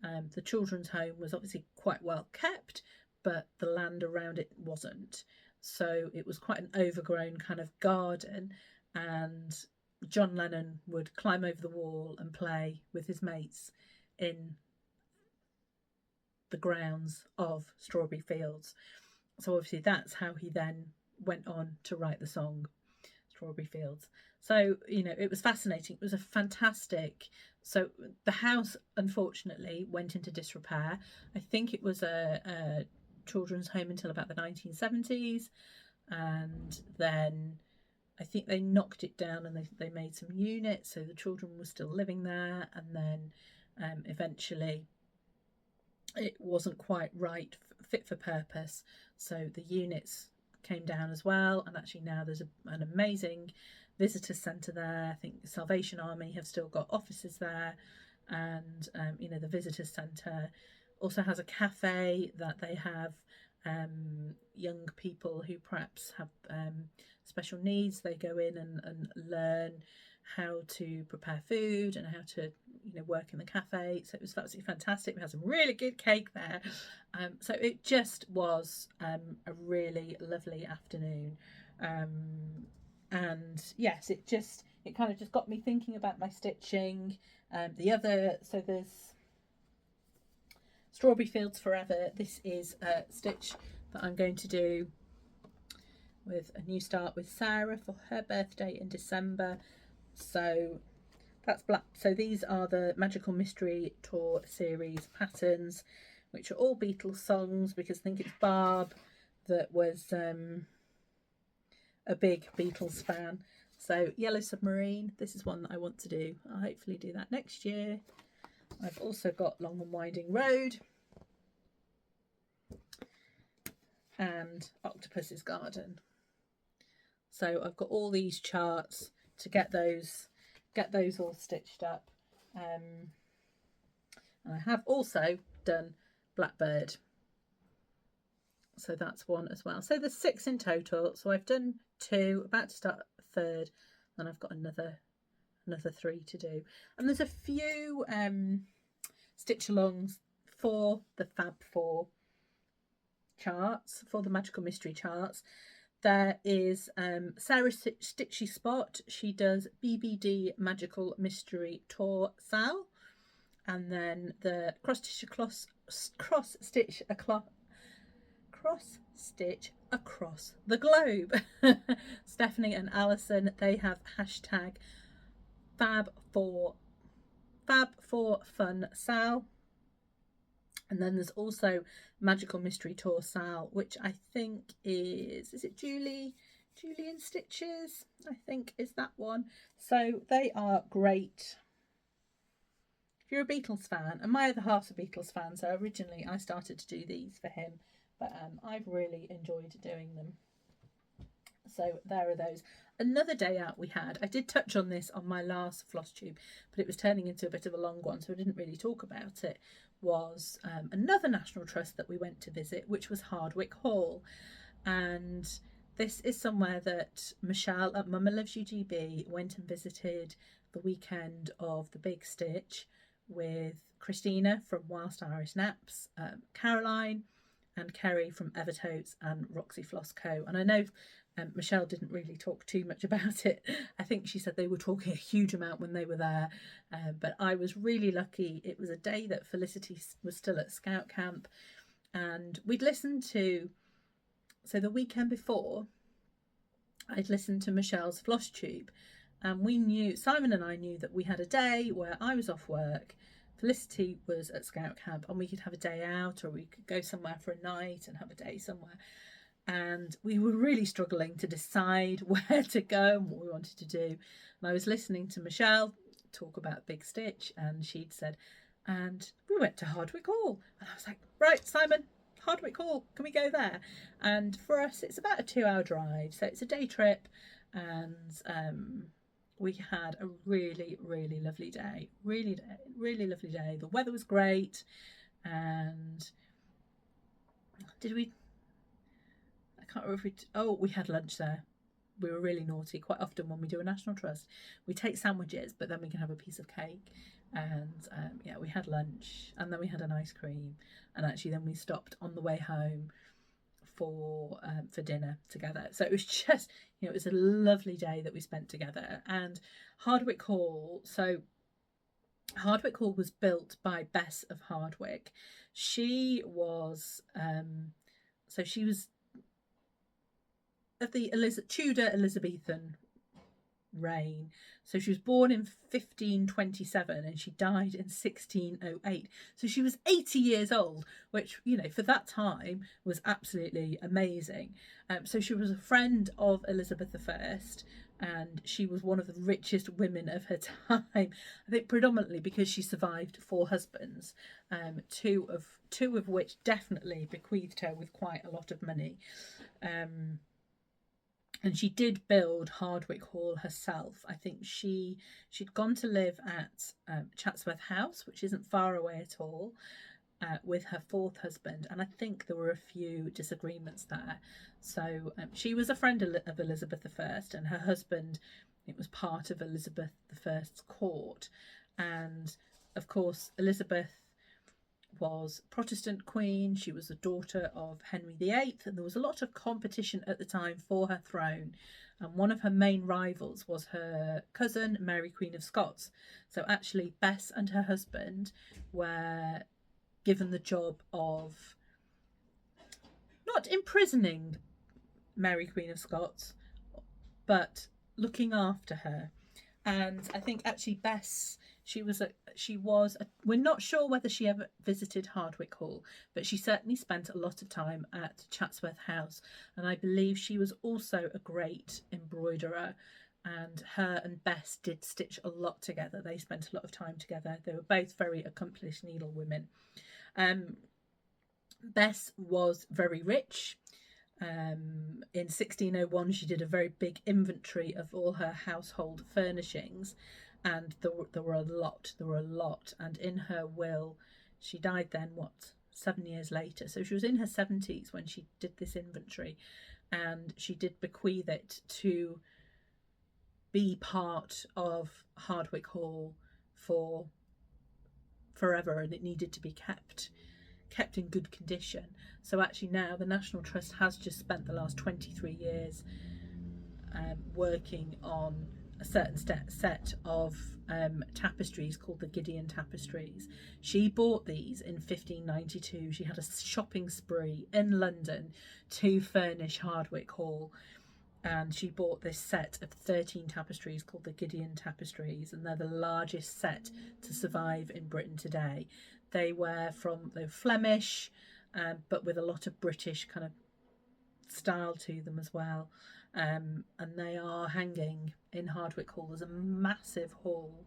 the children's home was obviously quite well kept, but the land around it wasn't. So it was quite an overgrown kind of garden, and John Lennon would climb over the wall and play with his mates in the grounds of Strawberry Fields. So obviously that's how he then went on to write the song Strawberry Fields. So, you know, it was fascinating. It was a fantastic. So the house, unfortunately, went into disrepair. I think it was a children's home until about the 1970s. And then I think they knocked it down and they made some units. So the children were still living there. And then eventually it wasn't quite right, fit for purpose. So the units came down as well. And actually now there's an amazing visitor centre there. I think the Salvation Army have still got offices there, and you know, the visitor centre also has a cafe that they have young people who perhaps have special needs. They go in and learn how to prepare food and how to, you know, work in the cafe. So it was absolutely fantastic. We had some really good cake there. So it just was a really lovely afternoon. And yes, it kind of just got me thinking about my stitching. So there's Strawberry Fields Forever. This is a stitch that I'm going to do with a new start with Sarah for her birthday in December. So that's black. So these are the Magical Mystery Tour series patterns, which are all Beatles songs, because I think it's Barb that was a big Beatles fan. So Yellow Submarine, this is one that I want to do. I'll hopefully do that next year. I've also got Long and Winding Road and Octopus's Garden. So I've got all these charts to get those all stitched up. And I have also done Blackbird. So that's one as well. So there's 6 in total. So I've done 2, about to start a third, and I've got another 3 to do. And there's a few stitch alongs for the Fab 4 charts, for the Magical Mystery charts. There is Sarah Stitchy Spot. She does BBD Magical Mystery Tour Sal. And then the cross stitch across the globe. Stephanie and Alison, they have hashtag Fab4 Fun Sal. And then there's also Magical Mystery Tour Sal, which I think is it Julian Stitches? I think is that one. So they are great. If you're a Beatles fan, and my other half's a Beatles fan, so originally I started to do these for him, but I've really enjoyed doing them. So there are those. Another day out we had, I did touch on this on my last Flosstube, but it was turning into a bit of a long one, so I didn't really talk about it, was another National Trust that we went to visit, which was Hardwick Hall. And this is somewhere that Michelle at Mama Loves You GB went and visited the weekend of the Big Stitch with Christina from Whilst Irish Naps, Caroline and Kerry from Evertotes, and Roxy Floss Co. And I know Michelle didn't really talk too much about it. I think she said they were talking a huge amount when they were there, but I was really lucky. It was a day that Felicity was still at Scout Camp, and we'd listened to, so the weekend before I'd listened to Michelle's Flosstube, and we knew, Simon and I knew, that we had a day where I was off work, Felicity was at Scout Camp, and we could have a day out, or we could go somewhere for a night and have a day somewhere. And we were really struggling to decide where to go and what we wanted to do. And I was listening to Michelle talk about Big Stitch, and she'd said, and we went to Hardwick Hall. And I was like, right, Simon, Hardwick Hall, can we go there? And for us, it's about a 2-hour drive, so it's a day trip. And we had a really, really lovely day. Really lovely day. The weather was great. And I can't remember if we had lunch there. We were really naughty. Quite often when we do a National Trust, we take sandwiches, but then we can have a piece of cake. And yeah, we had lunch, and then we had an ice cream, and actually then we stopped on the way home for dinner together. So it was just, you know, it was a lovely day that we spent together. And Hardwick Hall, so Hardwick Hall was built by Bess of Hardwick. She was she was of the Tudor Elizabethan reign. So she was born in 1527 and she died in 1608. So she was 80 years old, which, you know, for that time was absolutely amazing. So she was a friend of Elizabeth I, and she was one of the richest women of her time. I think predominantly because she survived 4 husbands, two of which definitely bequeathed her with quite a lot of money. And she did build Hardwick Hall herself. I think she'd gone to live at Chatsworth House, which isn't far away at all, with her 4th husband, and I think there were a few disagreements there. So she was a friend of Elizabeth I, and her husband, it was part of Elizabeth I's court. And of course, Elizabeth was Protestant queen. She was the daughter of Henry VIII, and there was a lot of competition at the time for her throne. And one of her main rivals was her cousin, Mary Queen of Scots. So actually, Bess and her husband were given the job of not imprisoning Mary Queen of Scots, but looking after her. And I think actually Bess, we're not sure whether she ever visited Hardwick Hall, but she certainly spent a lot of time at Chatsworth House, and I believe she was also a great embroiderer, and her and Bess did stitch a lot together. They spent a lot of time together. They were both very accomplished needlewomen. Bess was very rich. In 1601, she did a very big inventory of all her household furnishings, and there were a lot. And in her will, she died then, 7 years later. So she was in her 70s when she did this inventory, and she did bequeath it to be part of Hardwick Hall for forever, and it needed to be kept in good condition. So actually now the National Trust has just spent the last 23 years working on a certain set of tapestries called the Gideon tapestries. She bought these in 1592. She had a shopping spree in London to furnish Hardwick Hall, and she bought this set of 13 tapestries called the Gideon tapestries, and they're the largest set to survive in Britain today. They were Flemish, but with a lot of British kind of style to them as well. And they are hanging in Hardwick Hall. There's a massive hall,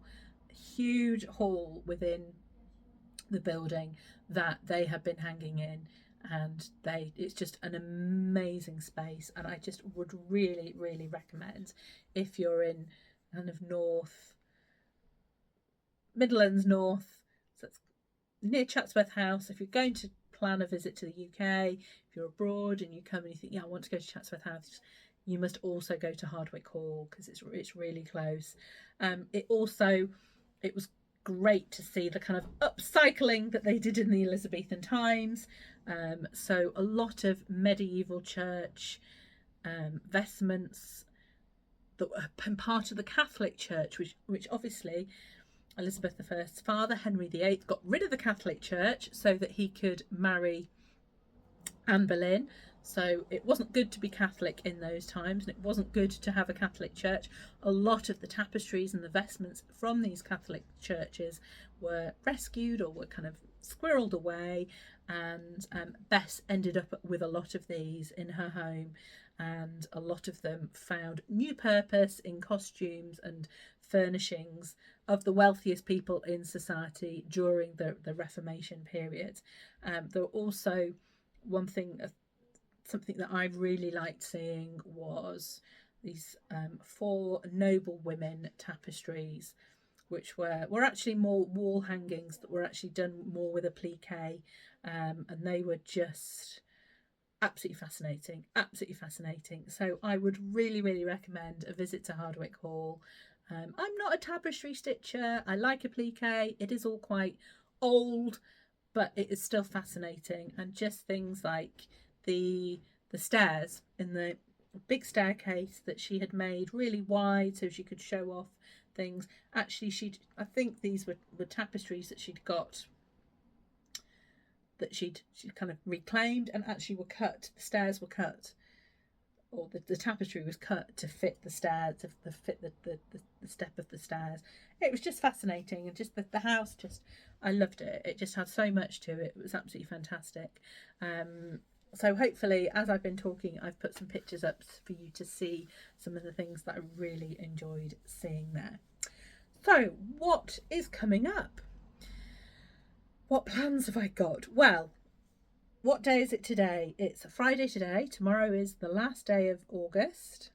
huge hall within the building that they have been hanging in, and it's just an amazing space. And I just would really, really recommend, if you're in kind of Midlands North, so it's near Chatsworth House, if you're going to plan a visit to the UK, if you're abroad and you come and you think, yeah, I want to go to Chatsworth House, you must also go to Hardwick Hall because it's really close. It was great to see the kind of upcycling that they did in the Elizabethan times. So a lot of medieval church vestments that were part of the Catholic Church, which obviously Elizabeth I's father, Henry VIII, got rid of the Catholic Church so that he could marry Anne Boleyn. So it wasn't good to be Catholic in those times, and it wasn't good to have a Catholic church. A lot of the tapestries and the vestments from these Catholic churches were rescued or were kind of squirreled away, and Bess ended up with a lot of these in her home, and a lot of them found new purpose in costumes and furnishings of the wealthiest people in society during the Reformation period. There were also something that I really liked seeing was these 4 noble women tapestries, which were actually more wall hangings that were actually done more with applique, and they were just absolutely fascinating. So I would really, really recommend a visit to Hardwick Hall. I'm not a tapestry stitcher. I like applique. It is all quite old, but it is still fascinating. And just things like the stairs in the big staircase that she had made really wide so she could show off things. Actually, I think these were tapestries that she'd got, that she'd kind of reclaimed, and actually were cut. The stairs were cut, or the tapestry was cut to fit the stairs, to fit the step of the stairs. It was just fascinating, and just the house, just, I loved it. It just had so much to it. It was absolutely fantastic. So hopefully, as I've been talking, I've put some pictures up for you to see some of the things that I really enjoyed seeing there. So what is coming up? What plans have I got? Well, what day is it today? It's a Friday today. Tomorrow is the last day of August.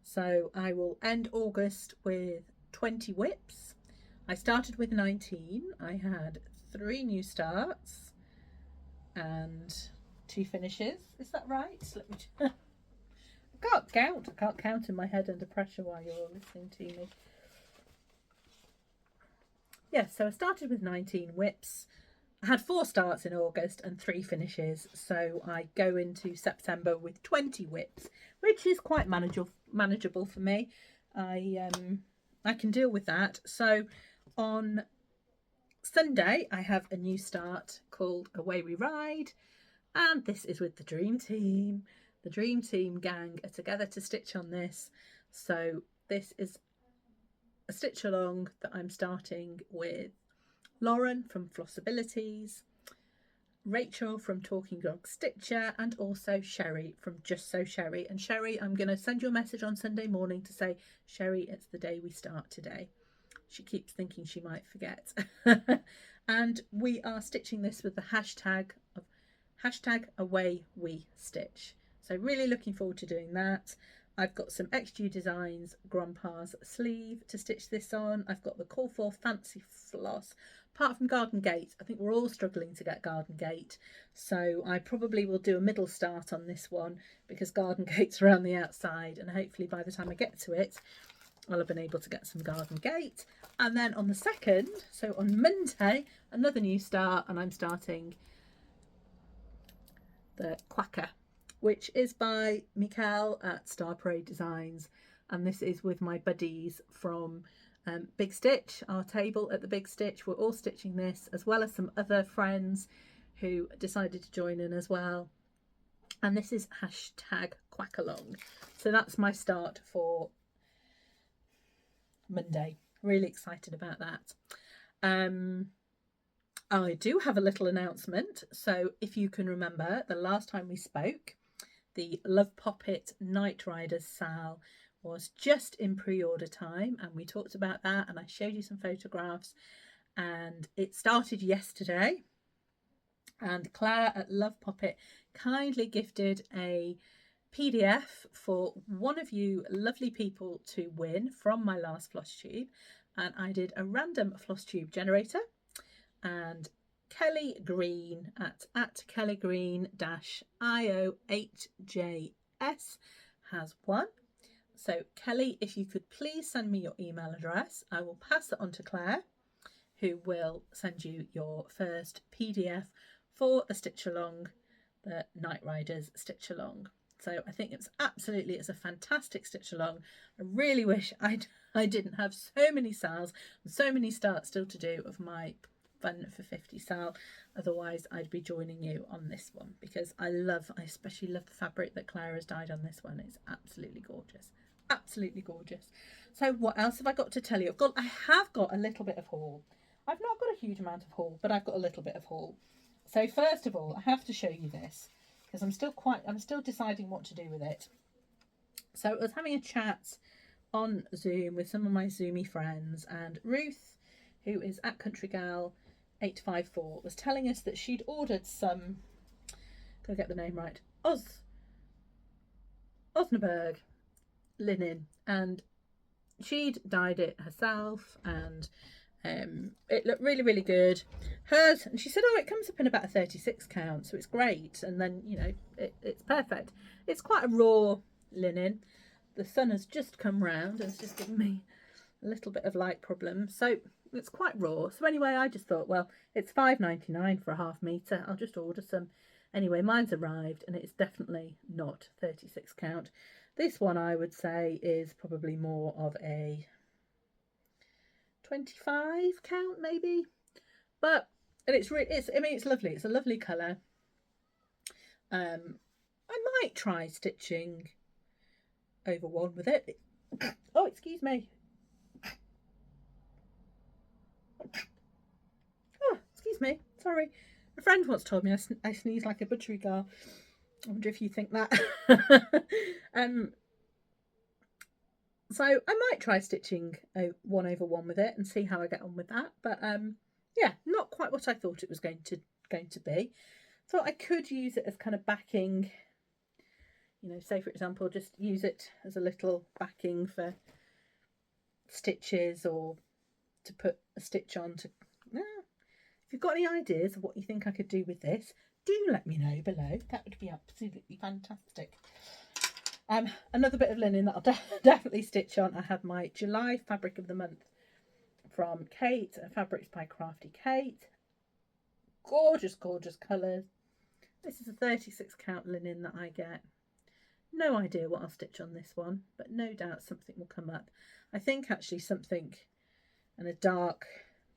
So I will end August with 20 whips. I started with 19. I had 3 new starts and 2 finishes. Is that right? Let me I can't count. I can't count in my head under pressure while you're listening to me. Yes, so I started with 19 whips. I had 4 starts in August and 3 finishes, so I go into September with 20 whips, which is quite manageable for me. I can deal with that. So on Sunday I have a new start called Away We Ride, and this is with the Dream Team. The Dream Team gang are together to stitch on this. So this is a stitch along that I'm starting with Lauren from Flossabilities, Rachel from Talking Dog Stitcher, and also Sherry from Just So Sherry. And Sherry, I'm going to send you a message on Sunday morning to say, Sherry, it's the day we start today. She keeps thinking she might forget. And we are stitching this with the hashtag Away We Stitch. So really looking forward to doing that. I've got some XG Designs Grandpa's sleeve to stitch this on. I've got the Call for Fancy Floss. Apart from Garden Gate, I think we're all struggling to get Garden Gate. So I probably will do a middle start on this one because Garden Gate's around the outside, and hopefully by the time I get to it, I'll have been able to get some Garden Gate. And then on the 2nd, so on Monday, another new start, and I'm starting the Quacker, which is by Mikael at Star Parade Designs, and this is with my buddies from Big Stitch, our table at the Big Stitch. We're all stitching this, as well as some other friends who decided to join in as well, and this is hashtag Quackalong. So that's my start for Monday. Really excited about that. I do have a little announcement. So if you can remember, the last time we spoke, the Love Poppet Night Riders Sal was just in pre-order time, and we talked about that, and I showed you some photographs, and it started yesterday, and Claire at Love Poppet kindly gifted a PDF for one of you lovely people to win from my last Flosstube, and I did a random Flosstube generator, and Kelly Green at Kelly Green -IO8JS has won. So Kelly, if you could please send me your email address, I will pass it on to Claire, who will send you your first PDF for the stitch along, the Night Riders stitch along. So I think it's a fantastic stitch along. I really wish I didn't have so many sales and so many starts still to do of my Fun for 50 sale. Otherwise I'd be joining you on this one, because I especially love the fabric that Claire has dyed on this one. It's absolutely gorgeous. Absolutely gorgeous. So what else have I got to tell you? I have got a little bit of haul. I've not got a huge amount of haul, but I've got a little bit of haul. So first of all, I have to show you this because I'm still deciding what to do with it. So I was having a chat on Zoom with some of my Zoomy friends, and Ruth, who is at Country Gal 854, was telling us that she'd ordered some, gotta get the name right, Osnaburg linen, and she'd dyed it herself, and it looked really, really good. Hers, and she said, oh, it comes up in about a 36 count, so it's great. And then, you know, it's perfect. It's quite a raw linen. The sun has just come round and it's just given me a little bit of light problem, so it's quite raw. So anyway, I just thought, well, it's $5.99 for a half metre, I'll just order some. Anyway, mine's arrived and it's definitely not 36 count. This one I would say is probably more of a 25 count maybe, but and it's really, I mean, it's lovely. It's a lovely colour. I might try stitching over one with it. Oh, excuse me. Oh, excuse me. Sorry. A friend once told me I sneeze like a butchery girl. I wonder if you think that. So I might try stitching one over one with it and see how I get on with that. But yeah, not quite what I thought it was going to be. So I could use it as kind of backing, you know, say for example, just use it as a little backing for stitches or to put a stitch on to. If you've got any ideas of what you think I could do with this, do let me know below. That would be absolutely fantastic. Another bit of linen that I'll definitely stitch on. I had my July fabric of the month from Kate, Fabrics by Crafty Kate. Gorgeous, gorgeous colours. This is a 36 count linen that I get. No idea what I'll stitch on this one, but no doubt something will come up. I think actually something in a dark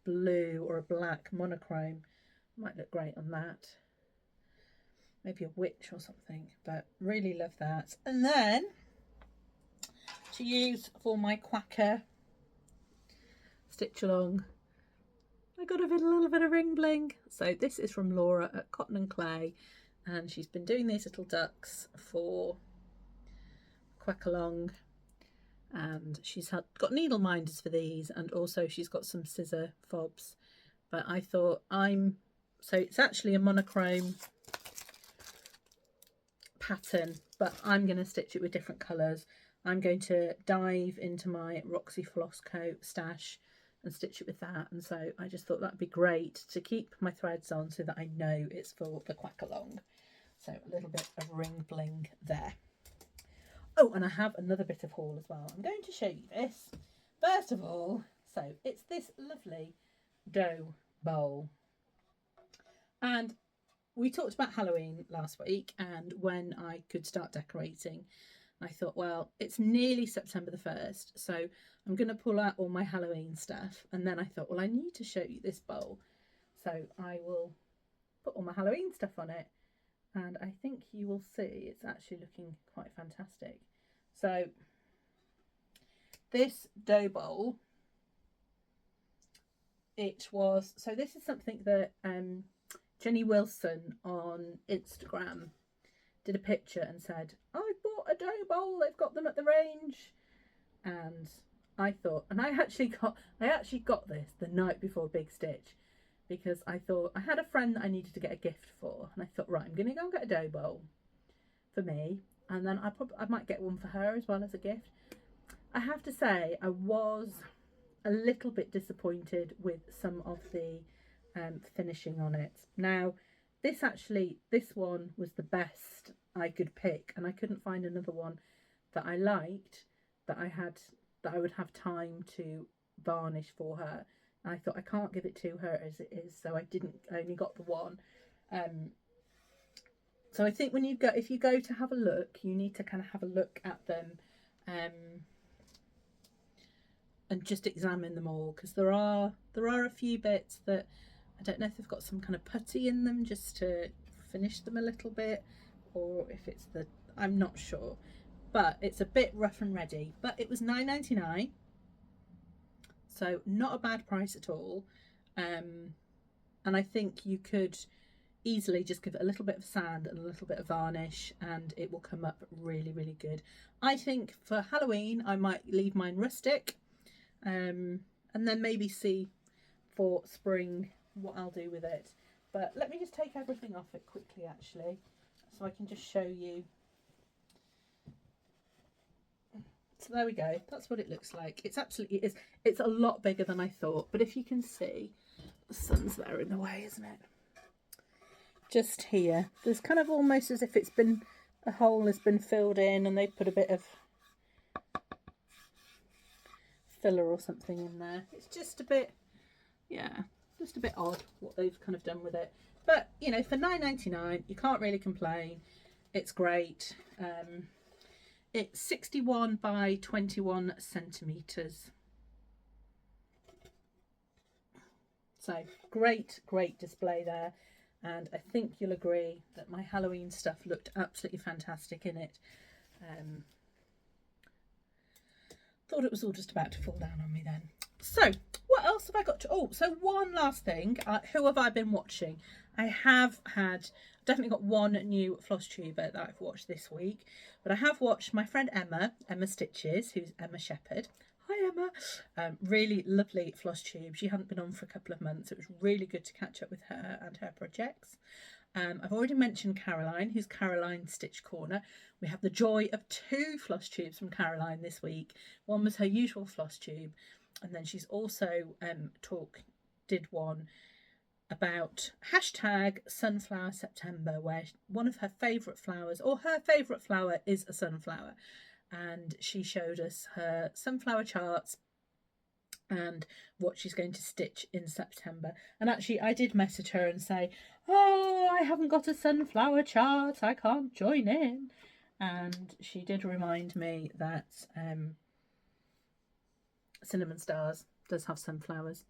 blue or a black monochrome might look great on that. Maybe a witch or something, but really love that. And then to use for my Quacker stitch along, I got a little bit of ring bling. So this is from Laura at Cotton and Clay, and she's been doing these little ducks for Quack Along, and she's got needle minders for these, and also she's got some scissor fobs. But I thought so it's actually a monochrome pattern, but I'm going to stitch it with different colours. I'm going to dive into my Roxy Floss Coat stash and stitch it with that, and so I just thought that'd be great to keep my threads on so that I know it's for the Quack Along. So a little bit of ring bling there. Oh, and I have another bit of haul as well. I'm going to show you this. First of all, so it's this lovely dough bowl, and we talked about Halloween last week and when I could start decorating. I thought, well, it's nearly September the 1st, so I'm going to pull out all my Halloween stuff. And then I thought, well, I need to show you this bowl. So I will put all my Halloween stuff on it, and I think you will see it's actually looking quite fantastic. So this dough bowl, so this is something that Jenny Wilson on Instagram did a picture and said, I bought a dough bowl, they've got them at the range. And I thought, and I actually got this the night before Big Stitch, because I thought I had a friend that I needed to get a gift for, and I thought, right, I'm going to go and get a dough bowl for me, and then I might get one for her as well as a gift. I have to say I was a little bit disappointed with some of the finishing on it. Now this one was the best I could pick, and I couldn't find another one that I liked that I would have time to varnish for her. And I thought I can't give it to her as it is, so I only got the one. So I think if you go to have a look, you need to kind of have a look at them and just examine them all, because there are a few bits that I don't know if they've got some kind of putty in them just to finish them a little bit, or if it's I'm not sure, but it's a bit rough and ready. But it was £9.99, so not a bad price at all. And I think you could easily just give it a little bit of sand and a little bit of varnish and it will come up really, really good. I think for Halloween I might leave mine rustic, and then maybe see for spring what I'll do with it. But let me just take everything off it quickly actually, so I can just show you. So there we go, that's what it looks like. It's a lot bigger than I thought, but if you can see, the sun's there in the way, isn't it? Just here there's kind of almost as if a hole has been filled in and they put a bit of filler or something in there. It's just a bit, yeah, just a bit odd what they've kind of done with it, but you know, for £9.99 you can't really complain. It's great. It's 61 by 21 centimeters. So great display there, and I think you'll agree that my Halloween stuff looked absolutely fantastic in it. Thought it was all just about to fall down on me then. So what else have I got to, oh, so one last thing. Who have I been watching? I have had, definitely got one new Flosstube that I've watched this week, but I have watched my friend Emma Stitches, who's Emma Shepherd. Hi Emma. Really lovely Flosstube. She hadn't been on for a couple of months. It was really good to catch up with her and her projects. I've already mentioned Caroline, who's Caroline Stitch Corner. We have the joy of 2 floss tubes from Caroline this week. One was her usual floss tube, and then she's also did one about hashtag Sunflower September, where one of her favourite flowers, or her favourite flower, is a sunflower. And she showed us her sunflower charts and what she's going to stitch in September. And actually I did message her and say, oh, I haven't got a sunflower chart, I can't join in. And she did remind me that Cinnamon Stars does have sunflowers.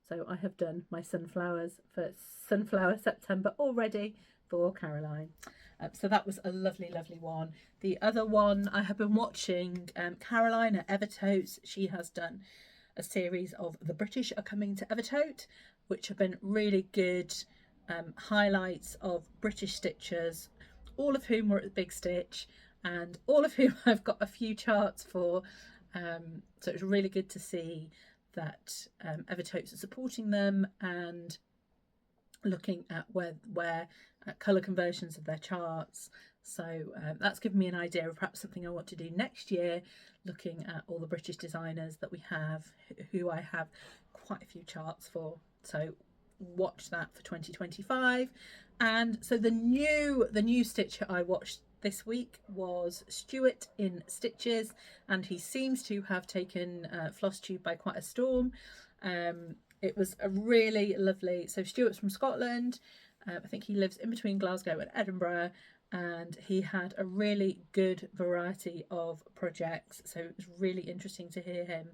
So I have done my sunflowers for Sunflower September already for Caroline. So that was a lovely one. The other one I have been watching, Caroline at Evertotes. She has done a series of The British Are Coming to Evertote, which have been really good highlights of British stitchers, all of whom were at the Big Stitch and all of whom I've got a few charts for. So it was really good to see that Evertotes are supporting them and looking at where colour conversions of their charts. So that's given me an idea of perhaps something I want to do next year, looking at all the British designers that we have, who I have quite a few charts for. So watch that for 2025. And so the new stitcher I watched this week was Stuart in Stitches, and he seems to have taken Flosstube by quite a storm. It was a really lovely, so Stuart's from Scotland. I think he lives in between Glasgow and Edinburgh, and he had a really good variety of projects. So it was really interesting to hear him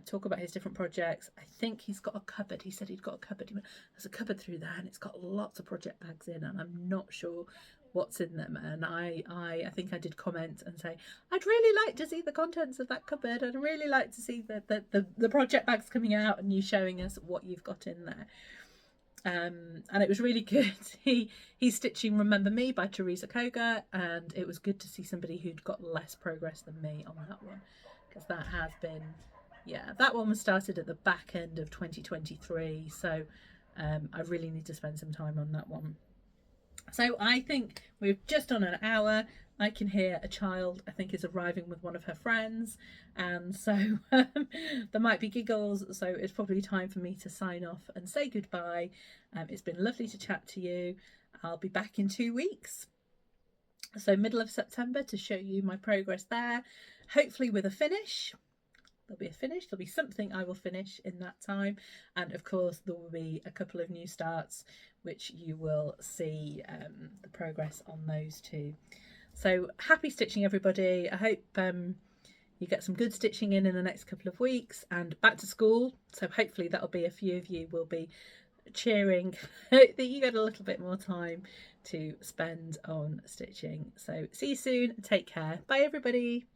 talk about his different projects. I think he's got a cupboard. He said he'd got a cupboard. There's a cupboard through there and it's got lots of project bags in, and I'm not sure what's in them. And I think I did comment and say, I'd really like to see the contents of that cupboard. I'd really like to see the project bags coming out and you showing us what you've got in there. And it was really good. He's stitching Remember Me by Teresa Koga, and it was good to see somebody who'd got less progress than me on that one, because that has been, yeah, that one was started at the back end of 2023, so I really need to spend some time on that one. So I think we're just on an hour. I can hear a child, I think, is arriving with one of her friends, and so there might be giggles, so it's probably time for me to sign off and say goodbye. It's been lovely to chat to you. I'll be back in 2 weeks, so middle of September, to show you my progress there, hopefully with a finish. There'll be a finish, there'll be something I will finish in that time, and of course there will be a couple of new starts which you will see the progress on those too. So happy stitching, everybody. I hope you get some good stitching in the next couple of weeks, and back to school, so hopefully that'll be a few of you will be cheering that you get a little bit more time to spend on stitching. So see you soon, take care, bye everybody.